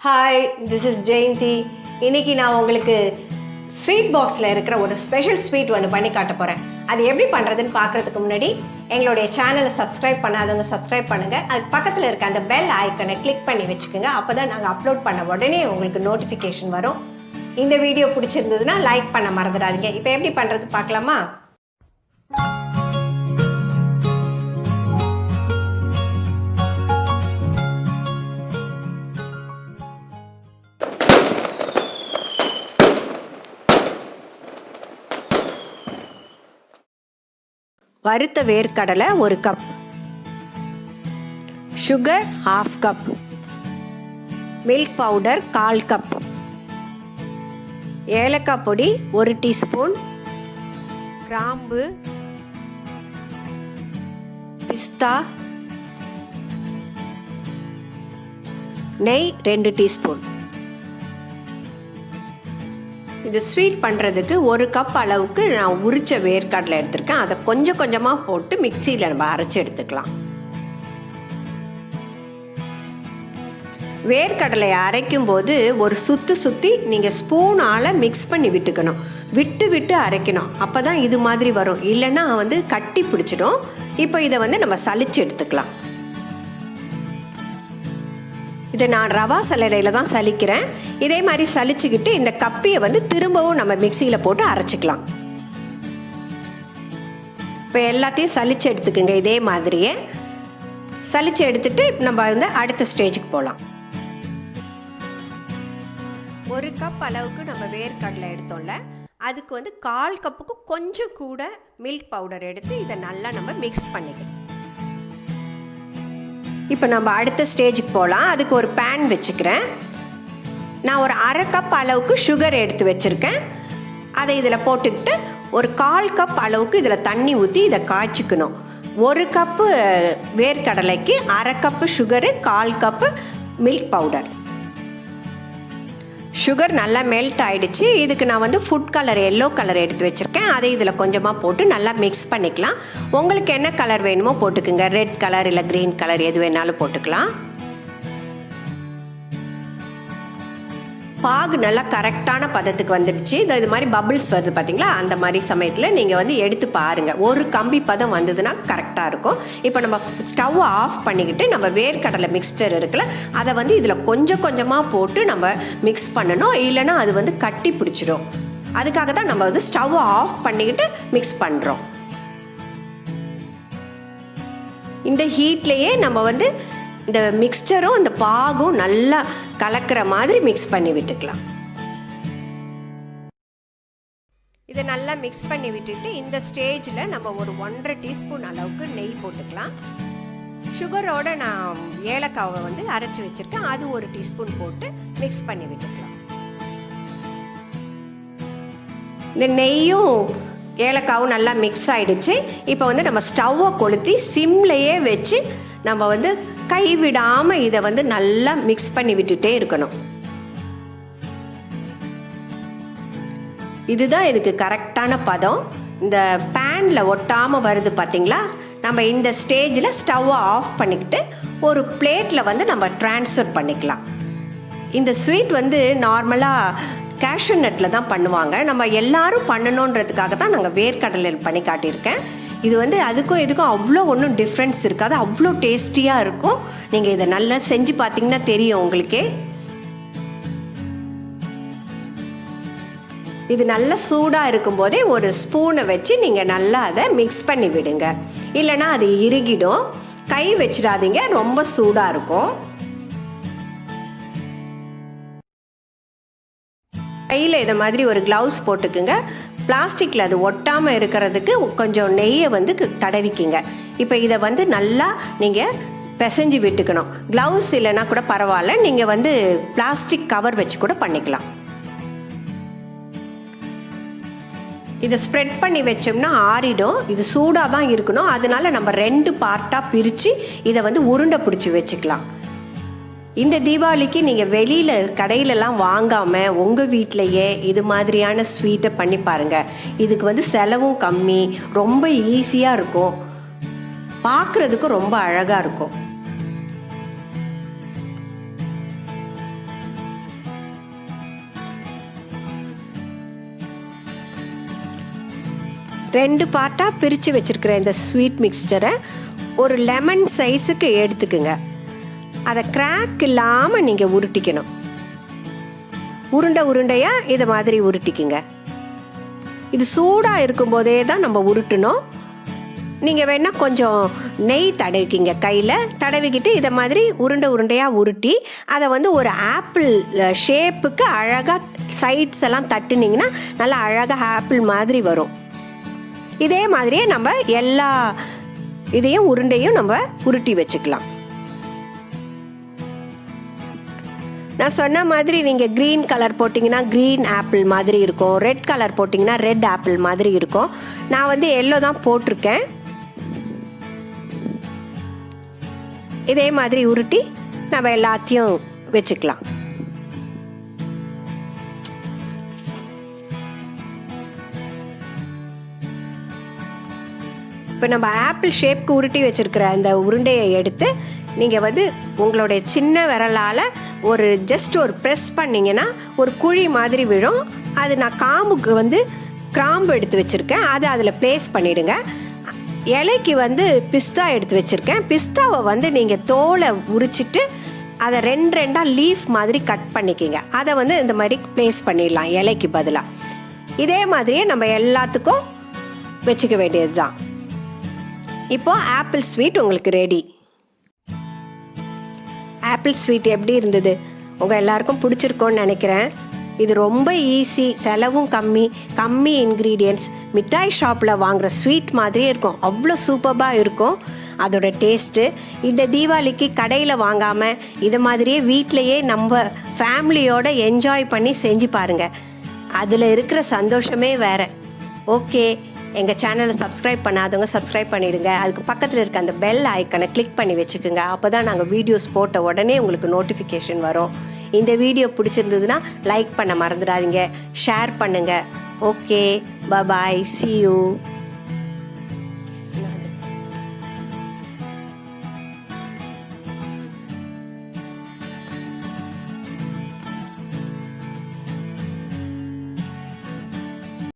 Hi, this is Jayanthi. இன்னைக்கு நான் உங்களுக்கு ஸ்வீட் பாக்ஸில் இருக்கிற ஒரு ஸ்பெஷல் ஸ்வீட் ஒன்று பண்ணி காட்ட போகிறேன். அது எப்படி பண்ணுறதுன்னு பார்க்குறதுக்கு முன்னாடி எங்களுடைய சேனலை சப்ஸ்கிரைப் பண்ணாதவங்க சப்ஸ்கிரைப் பண்ணுங்கள். அதுக்கு பக்கத்தில் இருக்க அந்த பெல் ஐக்கனை கிளிக் பண்ணி வச்சுக்கோங்க. அப்போ தான் நாங்கள் அப்லோட் பண்ண உடனே உங்களுக்கு நோட்டிஃபிகேஷன் வரும். இந்த வீடியோ பிடிச்சிருந்ததுன்னா லைக் பண்ண மறந்துடாதீங்க. இப்போ எப்படி பண்ணுறது பார்க்கலாமா? வறுத்த வேர்க்கடலை 1 cup, sugar 1/2 cup, milk powder 1/4 cup, ஏலக்காய் பொடி 1 டீஸ்பூன், கிராம்பு, பிஸ்தா, நெய் 2 டீஸ்பூன். இந்த ஸ்வீட் பண்ணுறதுக்கு 1 கப் அளவுக்கு நான் உரிச்ச வேர்க்கடலை எடுத்திருக்கேன். அதை கொஞ்சம் கொஞ்சமாக போட்டு மிக்சியில் நம்ம அரைச்சி எடுத்துக்கலாம். வேர்க்கடலையை அரைக்கும் போது ஒரு சுற்றி நீங்கள் ஸ்பூனால் மிக்ஸ் பண்ணி விட்டுக்கணும். விட்டு அரைக்கணும். அப்போ தான் இது மாதிரி வரும். இல்லைன்னா கட்டி பிடிச்சிடும். இப்போ இதை நம்ம சலிச்சு எடுத்துக்கலாம். இதை நான் ரவா சல்லடையில் தான் சலிக்கிறேன். இதே மாதிரி சலிச்சுக்கிட்டு இந்த கப்பியை திரும்பவும் நம்ம மிக்சியில் போட்டு அரைச்சிக்கலாம். இப்போ எல்லாத்தையும் சலிச்சு எடுத்துக்கோங்க. இதே மாதிரியே சலிச்சு எடுத்துட்டு நம்ம அடுத்த ஸ்டேஜுக்கு போகலாம். 1 கப் அளவுக்கு நம்ம வேர்க்கடலை எடுத்தோம்ல, அதுக்கு 1/4 கப்புக்கு கொஞ்சம் கூட மில்க் பவுடர் எடுத்து இதை நல்லா நம்ம மிக்ஸ் பண்ணிக்கலாம். இப்போ நம்ம அடுத்த ஸ்டேஜுக்கு போகலாம். அதுக்கு ஒரு பேன் வச்சுக்கிறேன். நான் ஒரு 1/2 கப் அளவுக்கு சுகர் எடுத்து வச்சுருக்கேன். அதை இதில் போட்டுக்கிட்டு ஒரு 1/4 கப் அளவுக்கு இதில் தண்ணி ஊற்றி இதை காய்ச்சிக்கணும். 1 கப்பு வேர்க்கடலைக்கு 1/2 cup sugar, 1/4 cup milk powder. Sugar நல்லா மெல்ட் ஆகிடுச்சு. இதுக்கு நான் ஃபுட் கலர் எல்லோ கலர் எடுத்து வச்சுருக்கேன். அதை இதில் கொஞ்சமாக போட்டு நல்லா மிக்ஸ் பண்ணிக்கலாம். உங்களுக்கு என்ன கலர் வேணுமோ போட்டுக்குங்க. ரெட் கலர் இல்லை க்ரீன் கலர் எது வேணாலும் போட்டுக்கலாம். பாகு நல்லா கரெக்டான பதத்துக்கு வந்துடுச்சு. இது மாதிரி பபிள்ஸ் வருது பார்த்தீங்களா? அந்த மாதிரி சமயத்தில் நீங்கள் எடுத்து பாருங்கள். ஒரு கம்பி பதம் வந்ததுன்னா கரெக்டாக இருக்கும். இப்போ நம்ம ஸ்டவ் ஆஃப் பண்ணிக்கிட்டு நம்ம வேர்க்கடலை மிக்ஸ்சர் இருக்குல்ல, அதை இதில் கொஞ்சம் கொஞ்சமாக போட்டு நம்ம மிக்ஸ் பண்ணணும். இல்லைன்னா அது கட்டி பிடிச்சிடும். அதுக்காக தான் நம்ம ஸ்டவ் ஆஃப் பண்ணிக்கிட்டு மிக்ஸ் பண்ணுறோம். இந்த ஹீட்லேயே நம்ம இந்த மிக்ஸ்சரும் இந்த பாகும் நல்லா கலக்கிற மாதிரி மிக்ஸ் பண்ணி விட்டுக்கலாம். இதை நல்லா மிக்ஸ் பண்ணி விட்டுட்டு இந்த ஸ்டேஜில் நம்ம ஒரு 1.5 டீஸ்பூன் அளவுக்கு நெய் போட்டுக்கலாம். சுகரோட நான் ஏலக்காவை அரைச்சி வச்சுருக்கேன். அது 1 டீஸ்பூன் போட்டு மிக்ஸ் பண்ணி விட்டுக்கலாம். இந்த நெய்யும் ஏலக்காவும் நல்லா மிக்ஸ் ஆகிடுச்சு. இப்போ நம்ம ஸ்டவ்வை கொளுத்தி சிம்லையே வச்சு நம்ம கைவிடாமல் இதை நல்லா மிக்ஸ் பண்ணி விட்டுட்டே இருக்கணும். இதுதான் இதுக்கு கரெக்டான பதம். இந்த பேனில் ஒட்டாமல் வருது பார்த்தீங்களா? நம்ம இந்த ஸ்டேஜில் ஸ்டவ்வை ஆஃப் பண்ணிக்கிட்டு ஒரு பிளேட்டில் நம்ம ட்ரான்ஸ்ஃபர் பண்ணிக்கலாம். இந்த ஸ்வீட் நார்மலாக கேஷ்யூ நட்டில் தான் பண்ணுவாங்க. நம்ம எல்லாரும் பண்ணணுன்றதுக்காக தான் நாங்கள் வேர்க்கடலையில் பண்ணி காட்டியிருக்கேன். இது அதுக்கும் இதுக்கும் அவ்வளோ ஒன்றும் டிஃப்ரென்ஸ் இருக்காது. அவ்வளோ டேஸ்டியாக இருக்கும். நீங்கள் இதை நல்லா செஞ்சு பார்த்தீங்கன்னா தெரியும் உங்களுக்கே. இது நல்லா சூடாக இருக்கும்போதே ஒரு ஸ்பூனை வச்சு நீங்கள் நல்லா அதை மிக்ஸ் பண்ணி விடுங்க. இல்லைன்னா அது இறுகிடும். கை வச்சிடாதீங்க, ரொம்ப சூடாக இருக்கும். கையில் இதை மாதிரி ஒரு க்ளவுஸ் போட்டுக்குங்க. பிளாஸ்டிக்கில் அது ஒட்டாமல் இருக்கிறதுக்கு கொஞ்சம் நெய்யை தடவிக்குங்க. இப்போ இதை நல்லா நீங்கள் பிசைஞ்சு விட்டுக்கணும். க்ளவுஸ் இல்லைன்னா கூட பரவாயில்ல, நீங்கள் பிளாஸ்டிக் கவர் வச்சு கூட பண்ணிக்கலாம். இதை ஸ்ப்ரெட் பண்ணி வச்சோம்னா ஆறிடும். இது சூடாக தான் இருக்கணும். அதனால நம்ம 2 பார்ட்டாக பிரித்து இதை உருண்டை பிடிச்சி வச்சுக்கலாம். இந்த தீபாவளிக்கு நீங்கள் வெளியில் கடையிலலாம் வாங்காமல் உங்கள் வீட்டிலையே இது மாதிரியான ஸ்வீட்டை பண்ணி பாருங்கள். இதுக்கு செலவும் கம்மி, ரொம்ப ஈஸியாக இருக்கும், பார்க்குறதுக்கும் ரொம்ப அழகாக இருக்கும். 2 பார்ட்டாக பிரித்து வச்சுருக்கிற இந்த ஸ்வீட் மிக்ஸ்சரை ஒரு லெமன் சைஸுக்கு எடுத்துக்குங்க. அதை கிராக் இல்லாமல் நீங்கள் உருட்டிக்கணும். உருண்டையாக இதை மாதிரி உருட்டிக்குங்க. இது சூடாக இருக்கும்போதே தான் நம்ம உருட்டணும். நீங்கள் வேணால் கொஞ்சம் நெய் தடவிக்கிங்க, கையில் தடவிக்கிட்டு இதை மாதிரி உருண்டையாக உருட்டி அதை வந்து ஒரு ஆப்பிள் ஷேப்புக்கு அழகாக சைட்ஸ் எல்லாம் தட்டுனிங்கன்னா நல்லா அழகாக ஆப்பிள் மாதிரி வரும். இதே மாதிரியே நம்ம எல்லா இதையும் உருண்டையும் நம்ம உருட்டி வச்சுக்கலாம். நான் சொன்ன மாதிரி நீங்கள் க்ரீன் கலர் போட்டிங்கன்னா க்ரீன் ஆப்பிள் மாதிரி இருக்கும், ரெட் கலர் போட்டிங்கன்னா ரெட் ஆப்பிள் மாதிரி இருக்கும். நான் வந்து எல்லோ தான் போட்டிருக்கேன். இதே மாதிரி உருட்டி நம்ம எல்லாத்தையும் வச்சுக்கலாம். இப்போ நம்ம ஆப்பிள் ஷேப்க்கு உருட்டி வச்சுருக்கிற அந்த உருண்டையை எடுத்து நீங்கள் வந்து உங்களுடைய சின்ன விரலால் ஜஸ்ட் ஒரு ப்ரெஸ் பண்ணிங்கன்னா ஒரு குழி மாதிரி விழும். அது நான் காம்புக்கு வந்து கிராம்பு எடுத்து வச்சுருக்கேன், அதை அதில் ப்ளேஸ் பண்ணிவிடுங்க. இலைக்கு வந்து பிஸ்தா எடுத்து வச்சுருக்கேன். பிஸ்தாவை வந்து நீங்கள் தோலை உரிச்சிட்டு அதை 2 லீஃப் மாதிரி கட் பண்ணிக்கிங்க. அதை வந்து இந்த மாதிரி ப்ளேஸ் பண்ணிடலாம் இலைக்கு பதிலாக. இதே மாதிரியே நம்ம எல்லாத்துக்கும் வச்சுக்க வேண்டியது தான். இப்போது ஆப்பிள் ஸ்வீட் உங்களுக்கு ரெடி. ஆப்பிள் ஸ்வீட் எப்படி இருந்தது? உங்கள் எல்லாருக்கும் பிடிச்சிருக்கோன்னு நினைக்கிறேன். இது ரொம்ப ஈஸி, செலவும் கம்மி இன்க்ரீடியன்ட்ஸ். மிட்டாய் ஷாப்பில் வாங்குகிற ஸ்வீட் மாதிரியே இருக்கும், அவ்வளோ சூப்பராக இருக்கும் அதோட டேஸ்ட்டு. இந்த தீபாவளிக்கு கடையில் வாங்காமல் இது மாதிரியே வீட்டிலையே நம்ம ஃபேமிலியோடு என்ஜாய் பண்ணி செஞ்சு பாருங்கள். அதில் இருக்கிற சந்தோஷமே வேறு. ஓகே, எங்கள் சேனலை சப்ஸ்கிரைப் பண்ணாதவங்க சப்ஸ்கிரைப் பண்ணிவிடுங்க. அதுக்கு பக்கத்தில் இருக்க அந்த பெல் ஐக்கனை கிளிக் பண்ணி வச்சுக்கோங்க. அப்போ தான் நாங்கள் வீடியோஸ் போட்ட உடனே உங்களுக்கு நோட்டிஃபிகேஷன் வரும். இந்த வீடியோ பிடிச்சிருந்ததுன்னா லைக் பண்ண மறந்துடாதீங்க, ஷேர் பண்ணுங்கள். Okay, bye, see you.